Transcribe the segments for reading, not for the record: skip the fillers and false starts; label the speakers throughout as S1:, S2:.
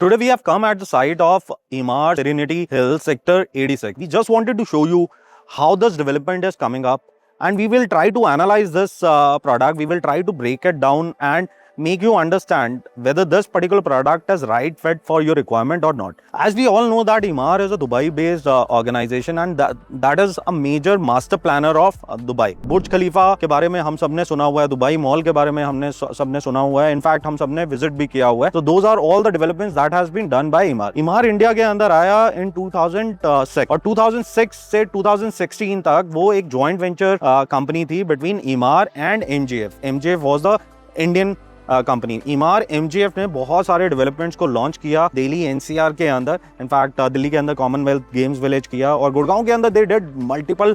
S1: Today we have come at the site of Emaar Serenity Hills Sector 86. We just wanted to show you how this development is coming up, and we will try to analyze this product. We will try to break it down and make you understand whether this particular product is right fit for your requirement or not. As we all know that Emaar is a Dubai based organization, and that is a major master planner of Dubai. Burj Khalifa के बारे में हम सबने सुना हुआ है, Dubai mall के बारे में हमने सबने सुना हुआ है, इनफैक्ट हम सबने विजिट भी किया हुआ है. So those are all the developments that has been done by Emaar. Emaar India के अंदर आया in 2006 और 2006 से 2016 तक वो एक जॉइंट वेंचर कंपनी थी between Emaar and MGF. MGF was the Indian company. Emaar MGF ने बहुत सारे डेवलपमेंट्स को लॉन्च किया दिल्ली NCR के अंदर. इनफैक्ट दिल्ली के अंदर कॉमनवेल्थ गेम्स विलेज किया और गुड़गांव के अंदर दे डिड मल्टीपल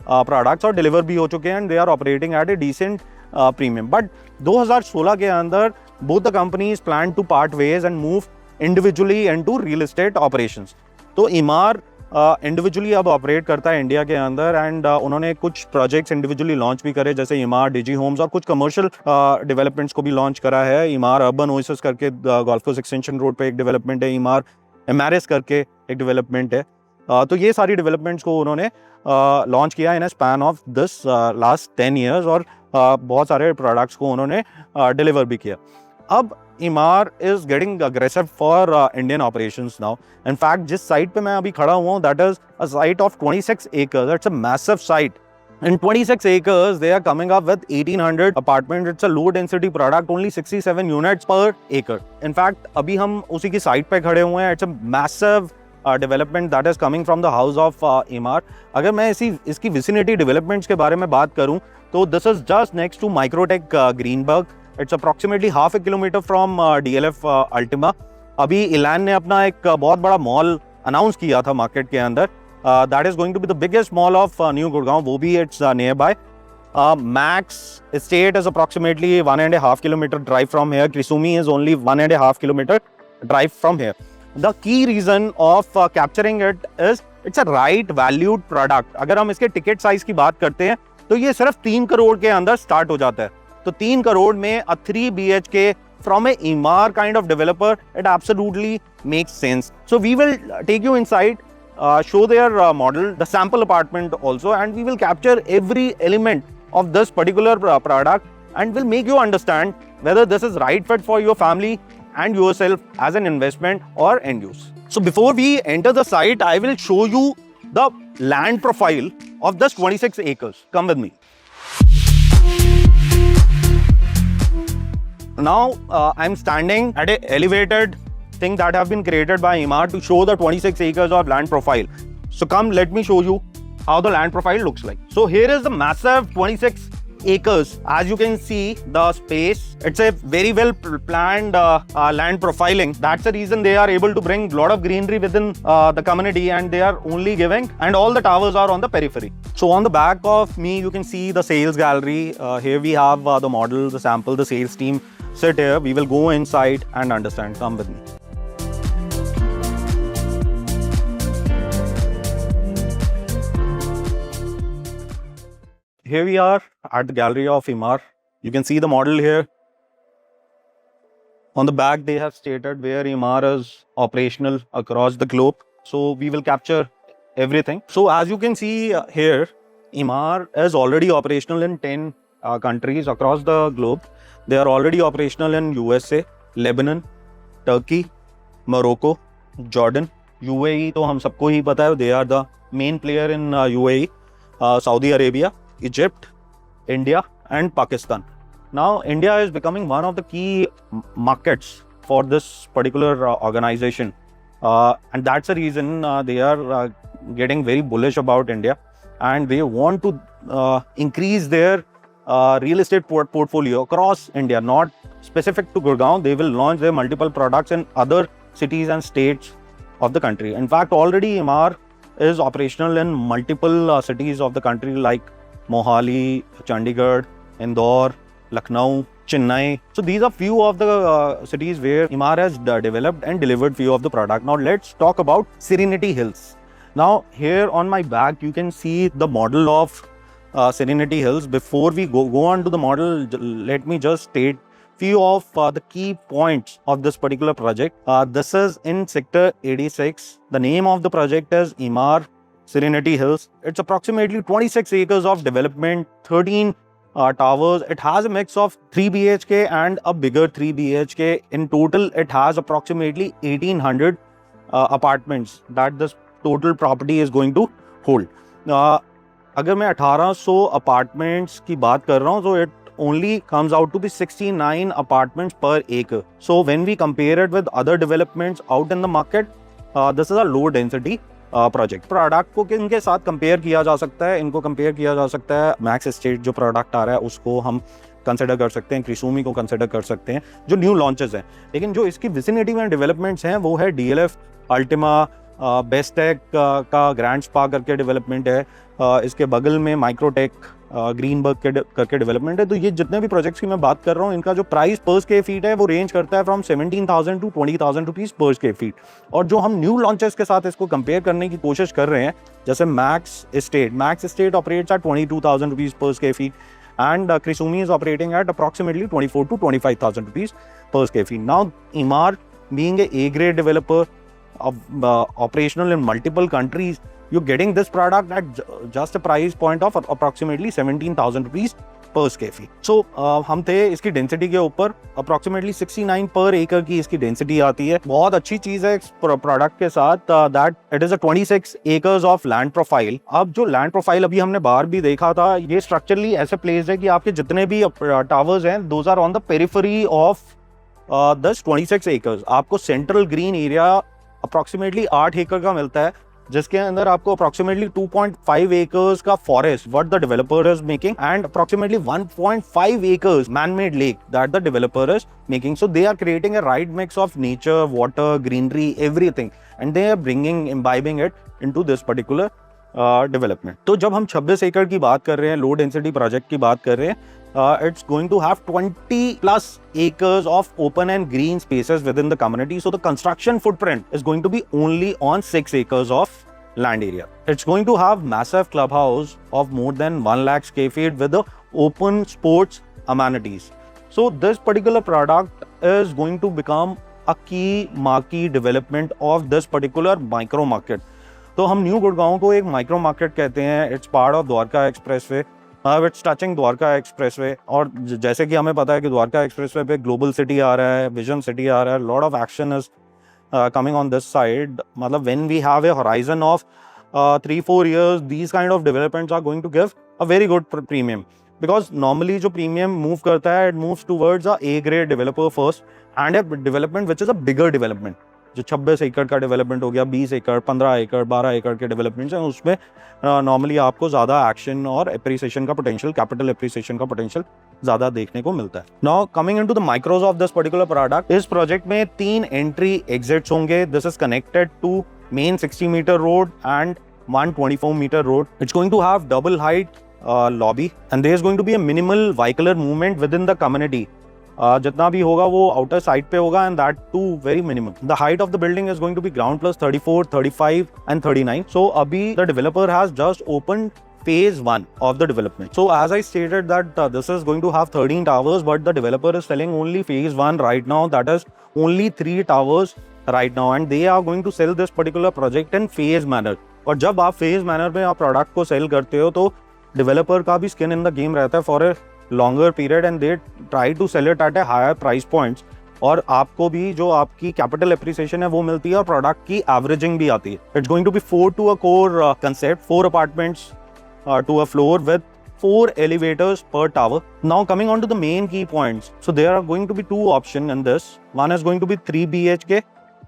S1: प्रोडक्ट्स और डिलीवर भी हो चुके हैं and they are operating at a decent premium. But 2016 के अंदर both the companies plan to part ways and move individually into real estate operations. तो Emaar इंडिविजुअली अब ऑपरेट करता है इंडिया के अंदर एंड उन्होंने कुछ प्रोजेक्ट्स इंडिविजुअली लॉन्च भी करे, जैसे Emaar डिजी होम्स और कुछ कमर्शियल डेवलपमेंट्स को भी लॉन्च करा है. Emaar अर्बन ओएसिस करके गोल्फ कोर्स एक्सटेंशन रोड पे एक डेवलपमेंट है. Emaar एमआरएस करके एक डेवलपमेंट है. तो ये सारी डेवलपमेंट्स को उन्होंने लॉन्च किया in a span of this last 10 years और बहुत सारे प्रोडक्ट्स को उन्होंने डिलीवर भी किया. अब Emaar is getting aggressive for Indian operations now. In fact, जिस साइट पे मैं अभी खड़ा हुआ हूँ, that is a site of 26 acres. It's a massive site. In 26 acres, they are coming up with 1800 apartments. It's a low density product, only 67 units per acre. In fact, अभी हम उसी की साइट पे खड़े हुए हैं. It's a massive development that is coming from the house of Emaar. अगर मैं इसकी vicinity developments के बारे में बात करूँ, तो this is just next to Microtech Greenberg. It's approximately half a kilometer from DLF Ultima. अभी इलान ने अपना एक बहुत बड़ा मॉल अनाउंस किया था मार्केट के अंदर. That is going to be the biggest mall of New Gurgaon. वो भी it's nearby. Max Estate is approximately 1.5 kilometer drive from here. Krisumi is only 1.5 kilometer drive from here. The key reason of capturing it is it's a right valued product. अगर हम इसके ticket size की बात करते हैं तो ये सिर्फ 3 करोड़ के अंदर स्टार्ट हो जाता है. तो 3 करोड़ में a 3 BHK from a Emaar kind of developer, it absolutely makes sense. So we will take you inside, show their model, the sample apartment also, and we will capture every element of this particular product and will make you understand whether this is right fit for your family and yourself as an investment or end use. So before we enter the site, I will show you the land profile of this 26 acres. Come with me. Now I'm standing at an elevated thing that have been created by Emaar to show the 26 acres of land profile. So come, let me show you how the land profile looks like. So here is the massive 26 acres. As you can see the space, it's a very well planned land profiling. That's the reason they are able to bring a lot of greenery within the community, and they are only giving, and all the towers are on the periphery. So on the back of me you can see the sales gallery. Here we have the model, the sample, the sales team sit here. We will go inside and understand. Come with me. Here we are at the gallery of Emaar. You can see the model here. On the back they have stated where Emaar is operational across the globe. So we will capture everything. So as you can see here, Emaar is already operational in 10 countries across the globe. They are already operational in USA, Lebanon, Turkey, Morocco, Jordan, UAE. तो हम सबको ही पता है, they are the main player in UAE, Saudi Arabia, Egypt, India and Pakistan. Now India is becoming one of the key markets for this particular organization, and that's the reason they are getting very bullish about India, and they want to increase their real estate portfolio across India, not specific to Gurgaon. They will launch their multiple products in other cities and states of the country. In fact, already Emaar is operational in multiple cities of the country like Mohali, Chandigarh, Indore, Lucknow, Chennai. So these are few of the cities where Emaar has developed and delivered few of the product. Now let's talk about Serenity Hills. Now here on my back you can see the model of Serenity Hills. Before we go on to the model, let me just state few of the key points of this particular project. This is in Sector 86. The name of the project is Emaar Serenity Hills. It's approximately 26 acres of development, 13 towers. It has a mix of 3 BHK and a bigger 3 BHK. In total, it has approximately 1800 apartments that this total property is going to hold. अगर मैं 1800 apartments की बात कर रहा हूँ, so it only comes out to be 69 apartments per acre. So when we compare it with other developments out in the market, this is a low density project. Product को किनके साथ कंपेयर किया जा सकता है? इनको कंपेयर किया जा सकता है मैक्स एस्टेट जो प्रोडक्ट आ रहा है उसको हम कंसिडर कर सकते हैं, क्रिसोमी को कंसिडर कर सकते हैं जो न्यू लॉन्चेस हैं. लेकिन जो इसकी विसिनिटी में डेवलपमेंट्स हैं वो है DLF, अल्टिमा, बेस्टेक का ग्रैंड स्पा करके डेवलपमेंट है, इसके बगल में माइक्रोटेक ग्रीनबर्ग के करके डेवलपमेंट है. तो ये जितने भी प्रोजेक्ट्स की मैं बात कर रहा हूँ इनका जो प्राइस पर स्क्वायर फीट है वो रेंज करता है from 17,000 to 20,000 rupees per square feet. और जो हम न्यू लॉन्चेस के साथ इसको कंपेयर करने की कोशिश कर रहे हैं, जैसे Max Estate operates at 22,000 rupees per square feet and Crisumi is operating at approximately 24,000 to 25,000 rupees per square feet. Now, Emaar being a A-grade developer of operational in multiple countries, you're getting this product at just a price point of approximately 17,000 rupees per square feet. So, हम थे इसकी density के ऊपर approximately 69 per acre की इसकी density आती है. बहुत अच्छी चीज़ है इस प्रोडक्ट के साथ that it is a 26 acres of land profile. अब जो land profile अभी हमने बाहर भी देखा था, ये structurally ऐसे placed है कि आपके जितने भी towers हैं, those are on the periphery of this 26 acres. आपको central green area approximately 8 acre का मिलता है, जिसके अंदर आपको approximately 2.5 acres का forest what the developer is making and approximately 1.5 acres man-made lake that the developer is making. So they are creating a right mix of nature, water, greenery, everything, and they are imbibing it into this particular development. तो जब हम 26 एकड़ की बात कर रहे हैं, low density project की बात कर रहे हैं, it's going to have 20 plus acres of open and green spaces within the community. So the construction footprint is going to be only on 6 acres of land area. It's going to have massive clubhouse of more than 1 lakh square feet with the open sports amenities. So this particular product is going to become a key marquee development of this particular micro market. तो हम new Gurgaon को एक micro market कहते हैं. It's part of Dwarka expressway, it's touching Dwarka expressway. और जैसे कि हमें पता है कि द्वारका एक्सप्रेसवे पे ग्लोबल सिटी आ रहा है, विजन सिटी आ रहा है, lot of action is coming on this side. मतलब when we have a horizon of 3-4 years, these kind of developments are going to give a very good premium, because normally जो premium move करता है, it moves towards a A-grade developer first and a development which is a bigger development. जो 26 एकड़ का development हो गया, 20 एकड़, 15 एकड़, 12 एकड़ के डेवलपमेंट्स हैं, उसमें नॉर्मली आपको ज़्यादा एक्शन और एप्रिसिएशन का पोटेंशियल, कैपिटल एप्रिसिएशन का पोटेंशियल ज़्यादा देखने को मिलता है. Now coming into the micros of this particular product, इस प्रोजेक्ट में 3 एंट्री एग्जिट्स होंगे. This is connected to main 60 metre road and 124 metre road. It's going to have double height lobby and there is going to be a minimal vehicular movement within the community. जितना भी होगा वो outer side पे होगा and that too very minimum. The height of the building is going to be ground plus 34, 35 and 39. So अभी the developer has just open phase 1 of the development. So as I stated that this is going to have 13 towers, but the developer is selling only phase 1 right now, that is only 3 towers right now, and they are going to sell this particular project in phase manner. और जब आप phase manner में आप product को cell करते हो तो developer का भी स्किन इन द गेम रहता है for a longer period, and they try to sell it at a higher price points. और आपको भी जो आपकी कैपिटल एप्रिसिएशन है वो मिलती है और प्रोडक्ट की एवरेजिंग भी आती है. It's going to be 4 to a core concept, 4 apartments to a floor with 4 elevators per tower. Now coming on to the main key points. So there are going to be 2 options in this. One is going to be 3 BHK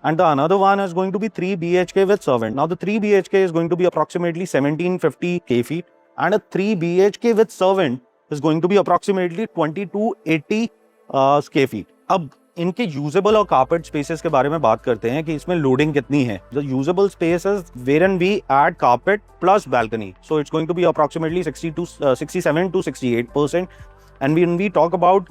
S1: and the another one is going to be 3 BHK with servant. Now the 3 BHK is going to be approximately 1750 k feet and a 3 BHK with servant is going to be approximately 2280 square feet. अब इनके usable और carpet spaces के बारे में बात करते हैं कि इसमें लोडिंग कितनी है. The usable spaces wherein we add carpet plus balcony, so it's going to be approximately 67 to 68%. And when we talk about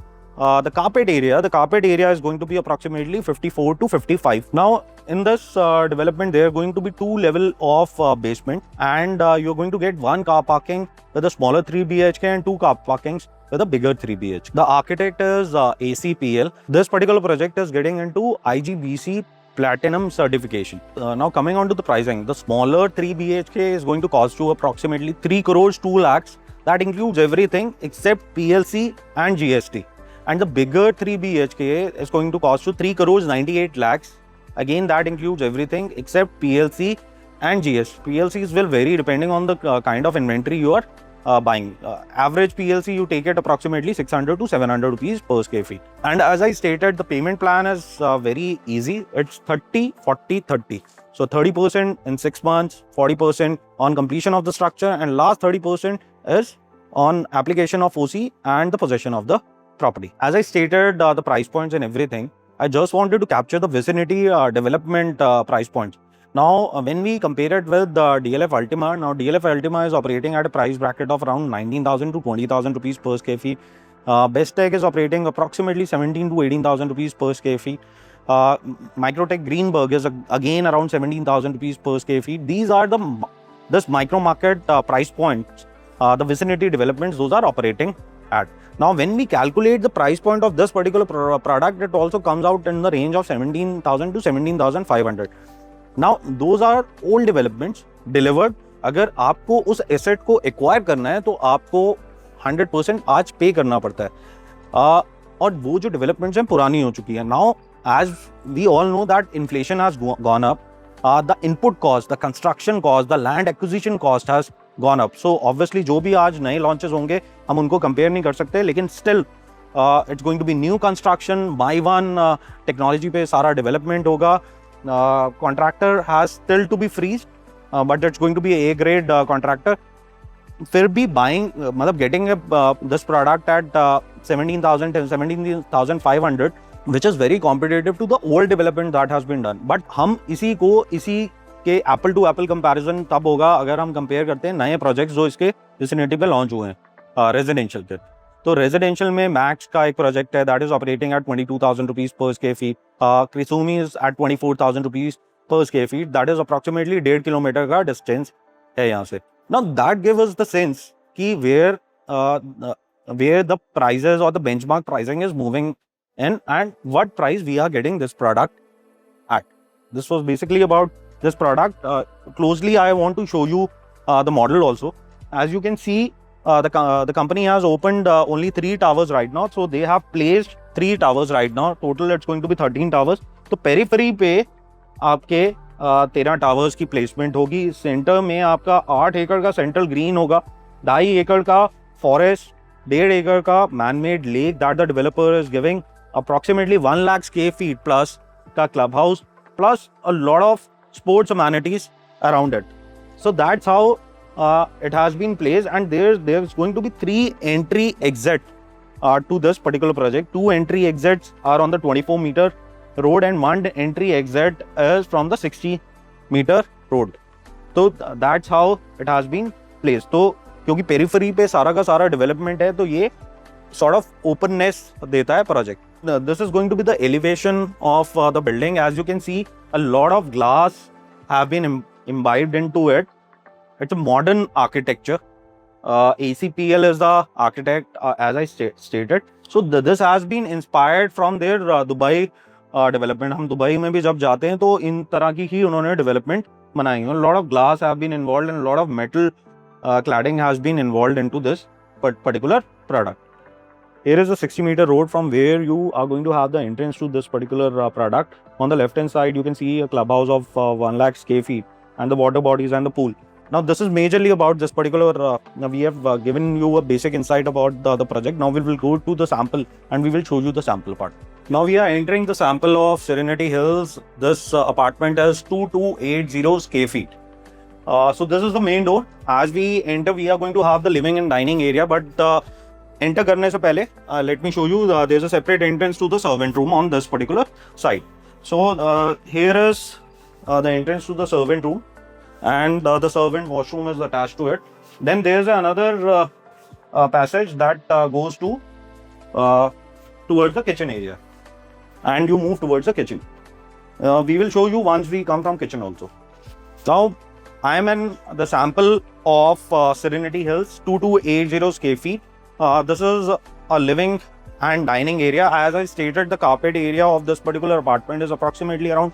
S1: the carpet area is going to be approximately 54 to 55. Now in this development there are going to be 2 level of basement, and you're going to get 1 car parking with a smaller 3 BHK and 2 car parkings with a bigger 3 BHK. The architect is ACPL. This particular project is getting into IGBC Platinum certification. Now coming on to the pricing, the smaller 3 BHK is going to cost you approximately 3 crores 2 lakhs. That includes everything except PLC and GST. And the bigger 3 BHK is going to cost you 3 crores 98 lakhs. Again, that includes everything except PLC and GST. PLCs will vary depending on the kind of inventory you are buying. Average PLC, you take it approximately 600 to 700 rupees per square feet. And as I stated, the payment plan is very easy. It's 30, 40, 30. So 30% in 6 months, 40% on completion of the structure, and last 30% is on application of OC and the possession of the property. As I stated, the price points and everything, I just wanted to capture the vicinity development price points. Now, when we compare it with DLF Ultima, now DLF Ultima is operating at a price bracket of around 19,000 to 20,000 rupees per square feet. Best Tech is operating approximately 17 to 18,000 rupees per square feet. Microtech Greenberg is again around 17,000 rupees per square feet. These are this micro market price points, the vicinity developments, those are operating at. Now, when we calculate the price point of this particular product, it also comes out in the range of 17,000 to 17,500. Now, those are old developments delivered. अगर आपको उस asset को acquire करना है तो आपको 100% आज पे करना पड़ता है, और वो जो डेवलपमेंट्स हैं पुरानी हो चुकी है. Now as we all know that inflation has gone up, the input cost, the construction cost, the land acquisition cost has gone up. So obviously जो भी आज नए लॉन्चेस होंगे हम उनको कंपेयर नहीं कर सकते, लेकिन still it's going to be new construction, by one technology पे सारा डेवलपमेंट होगा. Contractor has still to be freezed, but it's going to be a A-grade contractor. फिर भी buying, मतलब getting this product at 17,000 to 17,500, which is very competitive to the old development that has been done. But हम इसी के Apple to Apple comparison तब होगा अगर हम कंपेयर करते हैं नए प्रोजेक्ट्स जो इसके विसिनिटी पे लॉन्च हुए हैं रेजिडेंशियल के. तो रेजिडेंशियल में मैक्स का एक प्रोजेक्ट है that is operating at 22,000 rupees per square feet. Krisumi is at 24,000 rupees per square feet. That is approximately 1.5 kilometre का डिस्टेंस है यहाँ से. Now that give us the sense कि where the prices or the benchmark pricing is moving in and what price we are getting this product at. This was basically about this product. Closely I want to show you the model also. As you can see, the company has opened only 3 towers right now, so they have placed 3 towers right now. Total it's going to be 13 towers. तो periphery पे आपके 13 towers की placement होगी. Centre में आपका 8 एकड़ का central green होगा, 2.5 एकड़ का फॉरेस्ट, 1.5 एकड़ का manmade lake that the developer is giving, approximately 1 lakh square feet plus का clubhouse, plus a lot of sports amenities around it. So that's how it has been placed, and there's going to be 3 entry exit to this particular project. 2 entry exits are on the 24-meter road and 1 entry exit is from the 60-meter road. So that's how it has been placed. तो क्योंकि periphery पे सारा का सारा development है तो ये sort of openness देता है project. This is going to be the elevation of the building. As you can see, a lot of glass have been imbibed into it. It's a modern architecture. ACPL is the architect, as I stated. So this has been inspired from their Dubai development. हम Dubai में भी जब जाते हैं तो इन तरह की ही उन्होंने डेवलपमेंट बनाई है. A lot of glass have been involved and a lot of metal cladding has been involved into this particular product. Here is a 60-meter road from where you are going to have the entrance to this particular product. On the left hand side, you can see a clubhouse of 1 lakh square feet and the water bodies and the pool. Now, this is majorly about this particular, we have given you a basic insight about the project. Now, we will go to the sample and we will show you the sample part. Now, we are entering the sample of Serenity Hills. This apartment is 2280 square feet. So, this is the main door. As we enter, we are going to have the living and dining area, but enter करने से पहले let me show you there's a separate entrance to the servant room on this particular side. So here is the entrance to the servant room, and the servant washroom is attached to it. Then there's another passage that goes to towards the kitchen area, and you move towards the kitchen. We will show you once we come from kitchen also. Now I am in the sample of Serenity Hills 2280 square feet. This is a living and dining area. As I stated, the carpet area of this particular apartment is approximately around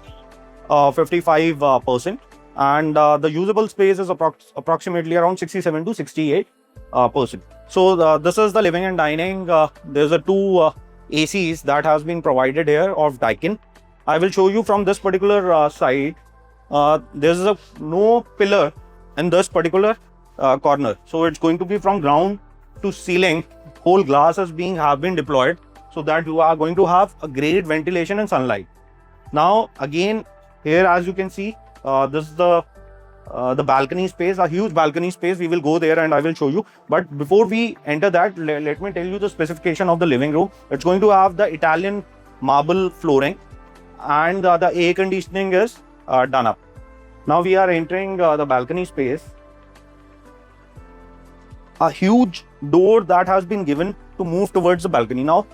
S1: 55%, and the usable space is approximately around 67 to 68%. So this is the living and dining. There's a two ACs that has been provided here of Daikin. I will show you from this particular side. There's no pillar in this particular corner, so it's going to be from ground to ceiling. Whole glass has been deployed so that you are going to have a great ventilation and sunlight. Now again, here as you can see, this is the balcony space, a huge balcony space. We will go there and I will show you. But before we enter that, let me tell you the specification of the living room. It's going to have the Italian marble flooring, and the air conditioning is done up. Now we are entering the balcony space. A huge door that has been given to move towards the balcony. Now,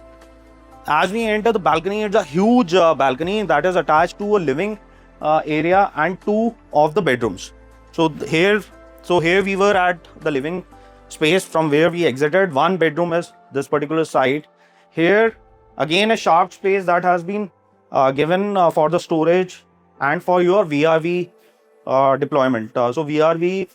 S1: as we enter the balcony, it's a huge balcony that is attached to a living area and two of the bedrooms. So here we were at the living space from where we exited. One bedroom is this particular side. Here again a sharp space that has been given for the storage and for your VRV deployment. So VRV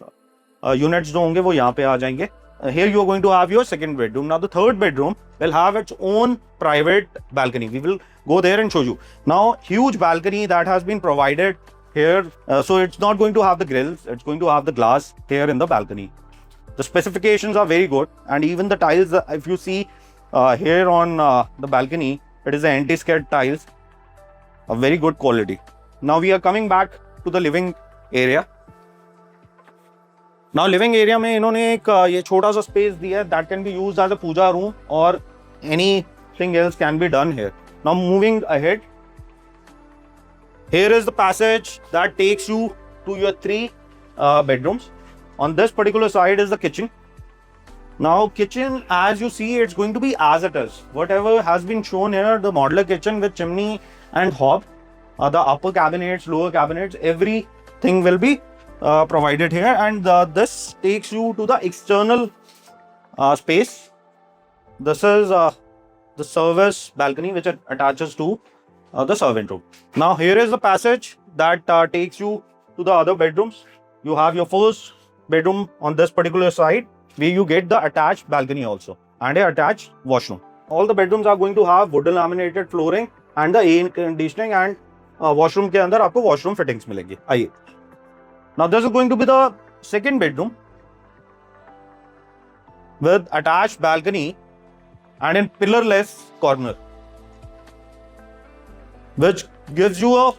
S1: units जो होंगे वो यहाँ पे आ जाएंगे. Here you are going to have your second bedroom. Now the third bedroom will have its own private balcony. We will go there and show you. Now huge balcony that has been provided here. So it's not going to have the grills. It's going to have the glass here in the balcony. The specifications are very good, and even the tiles, if you see here on the balcony, it is the anti-skid tiles, a very good quality. Now we are coming back to the living area. Now living area में इन्होंने एक ये छोटा सा space दिया है that can be used as a puja room or anything else can be done here. Now moving ahead, here is the passage that takes you to your three bedrooms. On this particular side is the kitchen. Now kitchen, as you see, it's going to be as it is. Whatever has been shown here, the modular kitchen with chimney and hob, the upper cabinets, lower cabinets, everything will be provided here, and this takes you to the external space. This is the service balcony which attaches to the servant room. Now here is the passage that takes you to the other bedrooms. You have your first bedroom on this particular side, where you get the attached balcony also and a attached washroom. All the bedrooms are going to have wooden laminated flooring and the air conditioning, and washroom के अंदर आपको washroom fittings मिलेंगी. आइए. Now this is going to be the second bedroom with attached balcony and in pillarless corner, which gives you a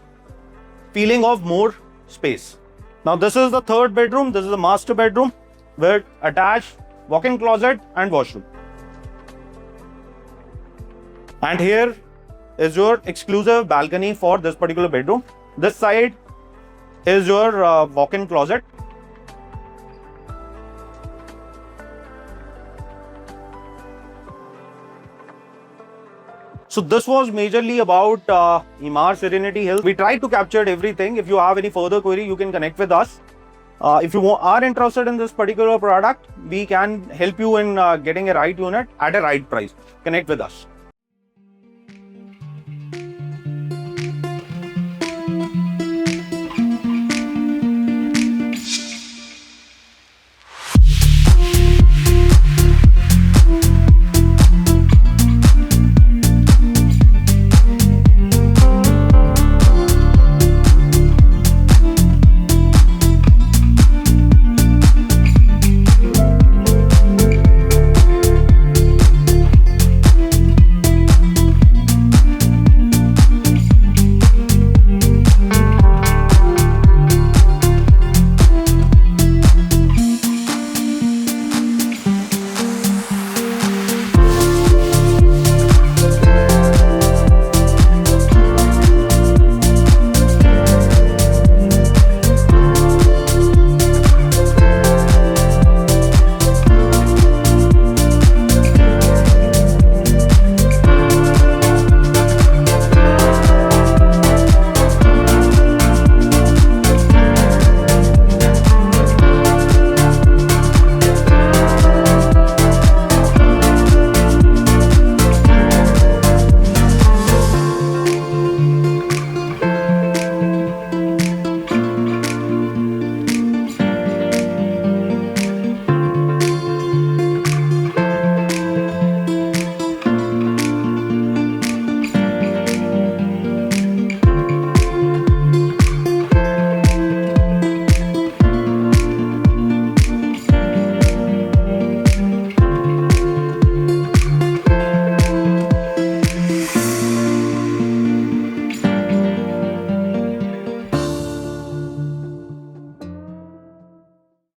S1: feeling of more space. Now this is the third bedroom. This is the master bedroom with attached walk-in closet and washroom. And here is your exclusive balcony for this particular bedroom. This side is your walk-in closet. So this was majorly about Emaar Serenity Hills. We tried to capture everything. If you have any further query, you can connect with us. If you are interested in this particular product, we can help you in getting a right unit at a right price. Connect with us.